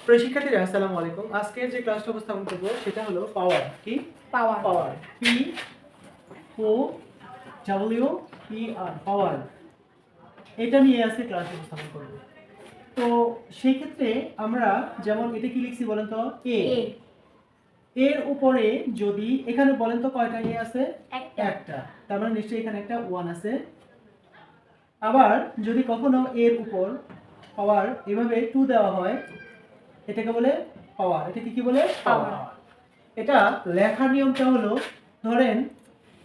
প্রিয় শিক্ষার্থীরা আসসালামু আলাইকুম। আজকের যে ক্লাসটা উপস্থাপন করব সেটা হলো পাওয়ার। কি পাওয়ার পাওয়ার পি ও ডব্লিউ ই আর পাওয়ার, এটা নিয়ে আজকে ক্লাস উপস্থাপন করব। তো সেই ক্ষেত্রে আমরা যেমন এটা কি লিখছি বলেন তো, এ এ এর উপরে যদি এখানে বলেন তো কয়টা এ আছে? একটা তার মানে নিশ্চয়ই এখানে একটা 1 আছে। আবার যদি কখনো এর উপর পাওয়ার এভাবে 2 দেওয়া হয়, এটাকে বলে পাওয়ার। এটা কি বলে? পাওয়ার। এটা লেখার নিয়মটা হলো, ধরেন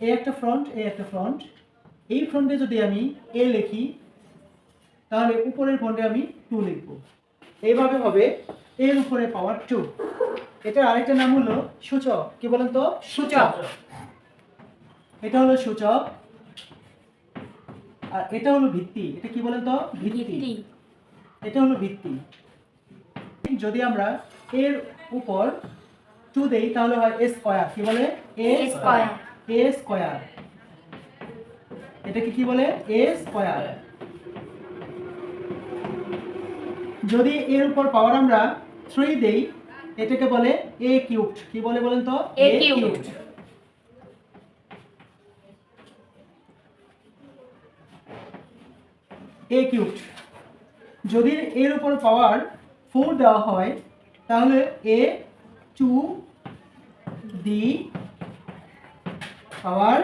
এ একটা ফ্রন্ট, এ একটা ফ্রন্ট, এই ফ্রন্টে যদি আমি এ লিখি তাহলে উপরের ফ্রন্টে আমি 2 লিখব। এইভাবে হবে এর উপরে পাওয়ার 2। এটার আরেকটা নাম হলো সূচক। কি বলেন তো? সূচক। এটা হলো সূচক আর এটা হলো ভিত্তি। এটা কি বলেন তো? ভিত্তি। এটা হলো ভিত্তি। যদি আমরা এর উপর 2 দেই তাহলে হয় a স্কয়ার। কি বলে? a square. a square. এটাকে কি বলে? a square. যদি এর উপর পাওয়ার আমরা 3 দেই, এটাকে বলে a কিউবড। কি বলে বলেন তো? a cubed. a cubed. যদি এর উপর পাওয়ার 4 দেওয়া হয় তাহলে a to the power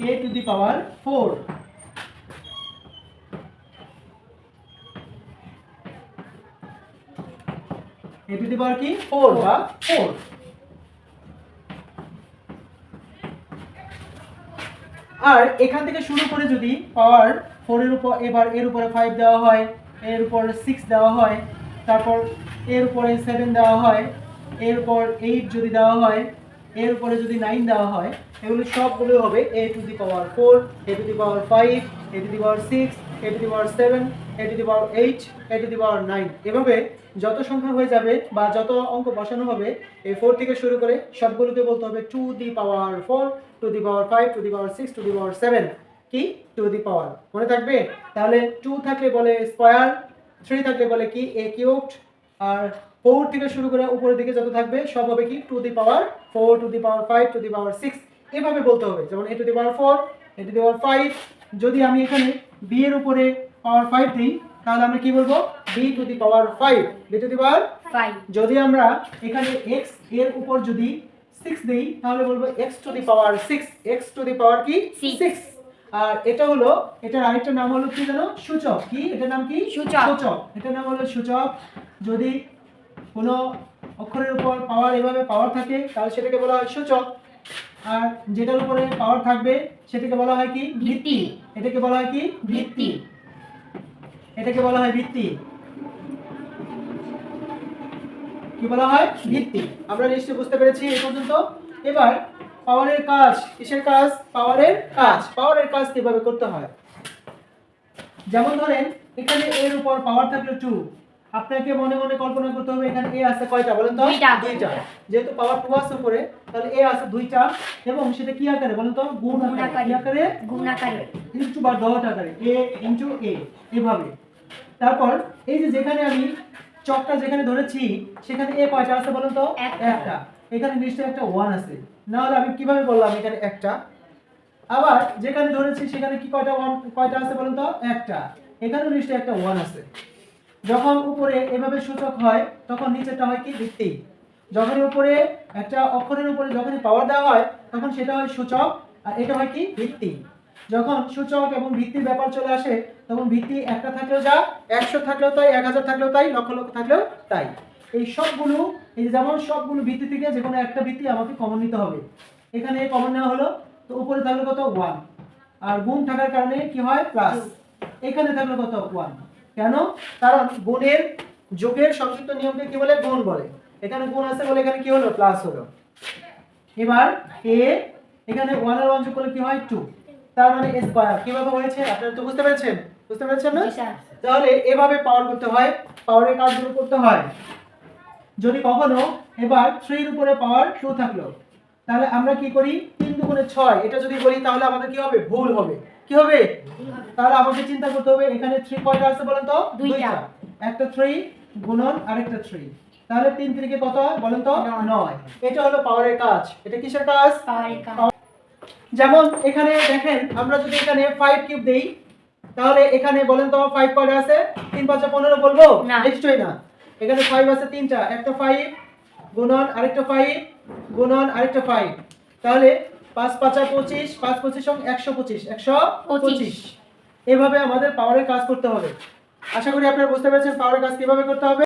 a to the power 4। a to the power কি? 4 বা 4। আর এখান থেকে শুরু করে যদি পাওয়ার 4 এর উপর এবার এর উপরে 5 দেওয়া হয়, এর উপর 6 দেওয়া হয়, তারপর এর উপরে 7 দেওয়া হয়, এর উপর 8 যদি দেওয়া হয়, এর উপরে যদি 9 দেওয়া হয়, এগুলো সবগুলো হবে a to the power 4, a to the power 5, a to the power 6, a to the power 7, a to the power 8, a to the power 9। এভাবে যত সংখ্যা হয়ে যাবে বা যত অঙ্ক বসানো হবে এই 4 থেকে শুরু করে সবগুলোকে বলতে হবে to the power 4, to the power 5, to the power 6, to the power 7। কি? To the power. মনে থাকবে? তাহলে 2 থাকলে বলে স্কয়ার, 3 থাকলে বলে কি? a কিউবড, আর 4 থেকে শুরু করে উপরের দিকে যত থাকবে সব হবে কি? To the power 4, to the power 5, to the power 6। এভাবে বলতে হবে। যেমন a to the power 4, a to the power 5। যদি আমি এখানে b এর উপরে পাওয়ার 5 দিই তাহলে আমরা কি বলবো? b to the power 5, b to the power 5। যদি আমরা এখানে x এর উপর যদি 6 দেই তাহলে বলবো x to the power 6, x to the power কি? 6। আর এটা হলো, এটার আরেকটা নাম হলো কি জানো? সূচক। কি এটার নাম? কি? সূচক। এটার নাম হলো সূচক। যদি কোনো অক্ষরের উপর পাওয়ার এভাবে পাওয়ার থাকে তাহলে সেটাকে বলা হয় সূচক। আর যেটার উপরে পাওয়ার থাকবে সেটাকে বলা হয় কি? ভিত্তি। এটাকে বলা হয় কি? ভিত্তি। এটাকে বলা হয় ভিত্তি। কি বলা হয়? ভিত্তি। আমরা নিশ্চয়ই বুঝতে পেরেছি এই পর্যন্ত। এবার পাওয়ারের কাজ। কিসের কাজ? পাওয়ারের কাজ। পাওয়ারের কাজ কিভাবে করতে হয়? যেমন ধরেন এখানে এর উপর পাওয়ার থাকলো 2, আপনাকে মনে মনে কল্পনা করতে হবে এখানে এ আছে কয়টা বলেন তো? দুইটা। যেহেতু পাওয়ার 2 আছে উপরে তাহলে এ আছে দুইটা, এবং সেটা কি আকারে বলেন তো? গুণ আকারে। কি আকারে? গুণ আকারে। ইনটু বা ডট আকারে, a ইনটু a, এভাবে। তারপর এই যে যেখানে আমি চকটা যেখানে ধরেছি সেখানে এ কয়টা আছে বলেন তো? একটা। এখানে নিশ্চয়ই একটা 1 আছে, না হলে আমি কিভাবে বললাম এখানে একটা? আবার যেখানে ধরেছি সেখানে কি কয়টা 1 কয়টা আছে বলেন তো? একটা। এখানেও নিশ্চয়ই একটা 1 আছে। যখন উপরে এভাবে সূচক হয় তখন নিচেরটা হয় কি? ভিত্তি। যখন উপরে একটা অক্ষরের উপরে যখনই পাওয়ার দেওয়া হয় তখন সেটা হয় সূচক, আর এটা হয় কি? ভিত্তি। যখন সূচক এবং ভিত্তির ব্যাপার চলে আসে তখন ভিত্তি একটা থাকলেও যা, 100 থাকলেও তাই, 1000 থাকলেও তাই, লক্ষ লক্ষ থাকলেও তাই। এই সবগুলো, এই যেমন সবগুলো ভিত্তি থেকে যে কোনো একটা ভিত্তি আমাকে কমন নিতে হবে। এখানে কমন নেওয়া হলো, তো উপরে থাকলো কত? 1। আর গুণ থাকার কারণে কি হয়? প্লাস। এখানে থাকলো কত? 1। কেন? কারণ গুণের যোগের সংক্ষিপ্ত নিয়মকে কি বলে? গুণ বলে। এখানে গুণ আছে বলে এখানে কি হলো? প্লাস হলো। এবার a, এখানে 1 আর 1 যোগ করলে কি হয়? 2। তার মানে a স্কয়ার। কিভাবে হয়েছে আপনারা তো বুঝতে পেরেছেন? বুঝতে পেরেছেন না? জি স্যার। তাহলে এভাবে পাওয়ার করতে হয়, পাওয়ারের কাজগুলো করতে হয়। যদি কখনো এবার 3 এর উপরে পাওয়ার 2 থাকলো তাহলে আমরা কি করি? 3 দুগুণে 6 এটা যদি বলি তাহলে আমাদের কি হবে? ভুল হবে। কি হবে? তাহলে আমাকে চিন্তা করতে হবে এখানে 3 কয়টা আছে বলেন তো? দুইটা। একটা 3 গুণন আরেকটা 3, তাহলে 3 3 কত হয় বলেন তো? 9। এটা হলো পাওয়ারের কাজ। এটা কিসের কাজ? পাওয়ারের কাজ। যেমন এখানে দেখেন আমরা যদি এখানে 5 কিউব দেই তাহলে এখানে বলেন তো 5 কয়টা আছে? 3 5 15 বলবো? না। নিশ্চয়ই না। এখানে 5 আছে তিনটা, একটা 5 গুণন আরেকটা 5 গুণন আরেকটা 5, তাহলে 5 5 25, 5 25 সমান 125, 125। এভাবে আমাদের পাওয়ারের কাজ করতে হবে। আশা করি আপনারা বুঝতে পেরেছেন পাওয়ারের কাজ কিভাবে করতে হবে।